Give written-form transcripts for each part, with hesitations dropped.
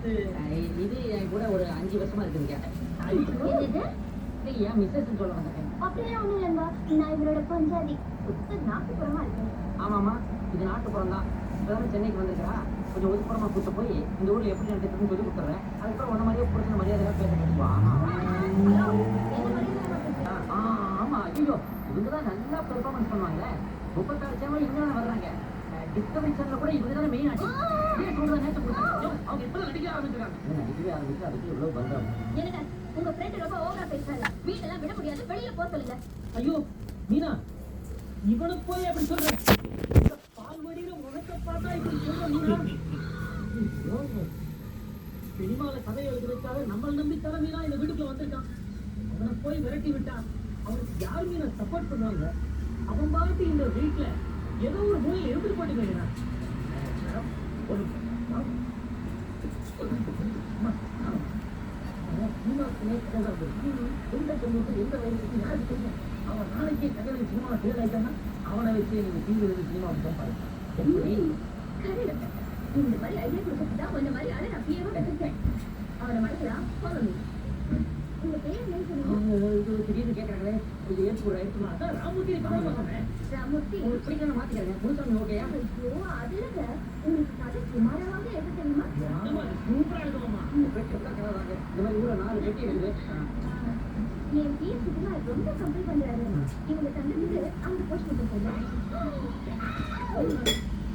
இது என் கூட ஒரு 5 வருஷமா இருக்குங்க. ஏன் மிஸ்ஸஸ் சொல்ல வந்தேன். அப்படிலாம் ஒண்ணும் இல்லைங்க. நான் இவரோட பஞ்சாதி. நாட்டுப்புறமா இருக்கேன். ஆமாமா, இது நாட்டுப்புறம் தான். இப்பதான் சென்னைக்கு வந்திருக்கா. கொஞ்சம் ஒதுக்குப்புறமா கூட்டு போய் இந்த ஊர்ல எப்படி நடக்குதுன்னு சொல்லி கொடுத்துறேன். அதுக்கப்புறம் உன்ன மாதிரியே பிடிச்ச மரியாதை பேச கட்டுவா. ஆமா, ஐயோ இவங்கதான் நல்லா பெர்ஃபார்மன்ஸ் பண்ணுவாங்க. 36 சேனல் இவங்க தானே வர்றாங்க. டிஸ்கவரி சேனல்ல கூட இவங்க தானே மெயின் ஆச்சு. அவங்க இப்ப நடிக்க ஆரம்பிச்சிருக்காங்க. நடிக்கவே ஆரம்பிச்சு அதுக்கு எவ்வளவு பந்தம். என்னங்க உங்க ஃப்ரெண்ட் ரொம்ப ஓவரா பேசுறாங்க. வீட்டெல்லாம் விட முடியாது, வெளியில போக சொல்லுங்க. ஐயோ மீனா, இவனை போய் அப்படி சொல்றேன். பால்வடியில முகத்தை பார்த்தா இப்படி சொல்ற மீனா. சினிமால கதை எழுதி வச்சாலும் நம்மள நம்பித்தான மீனா இந்த வீட்டுக்குள்ள வந்திருக்கான். அவனை போய் விரட்டி விட்டா அவனுக்கு யார் மீனா சப்போர்ட் பண்ணுவாங்க? அவன் பாட்டு இந்த வீட்டுல ஏதோ ஒரு மூலையில எடுத்துட்டு போட்டு போயிடுறான். அவன் நாளைக்கே கல்யாணம் சினிமா ஃபெயில் ஆயிட்டான்னா அவனை வச்சு நீங்க டிவியில சினிமா பாரு. இந்த மாதிரி ஐடியா கொடுத்துட்டா இந்த மாதிரி ஆளை நான் பிஏவா வச்சிருக்கேன். அவனை மடக்கலாம் போகணும். உங்க பேர் என்ன சொல்லுங்க? திடீர்னு கேட்கறாங்களே, இது ஏற்றுக்கொள்ள அதான் ராமூர்த்தி சொன்னேன். ராமூர்த்தி உங்களுக்கு பிடிக்கணும் மாத்திக்கிறேன். முழுசாமி ஓகேயா? ஐயோ அதுலங்க உங்களுக்கு கதை சுமாராக எடுத்து தெரியுமா? சூப்பரா எழுதுவோமா? இந்த மாதிரி ஊரை 4 வெட்டி எழுது. என் பிஎஸ் சுத்தமா ரொம்ப கம்ப்ளீட் பண்றாரு. இவங்க தந்ததுக்கு அந்த போஸ்ட் கொடுத்துருக்கோங்க.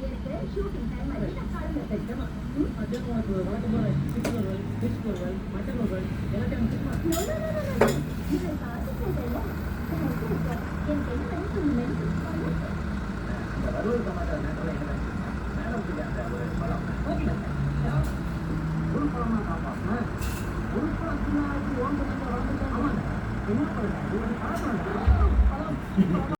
எனக்கு ஷூட்டிங் டைம் ஆயிடுச்சு. நான் கிளம்புறேன். மட்டன் எல்லாத்தையும் இதை பார்த்துட்டேன். எனக்கு என்ன வேணும் சொல்லுங்க. வருவது சமாச்சாரம் மேடம் ஒரு பழமா பார்ப்பாங்க. ஒரு பழம் சின்ன ஆச்சு ஓன் பண்ணி வளர்ந்துட்டாங்க. என்ன பண்ணுறேன்? பழம்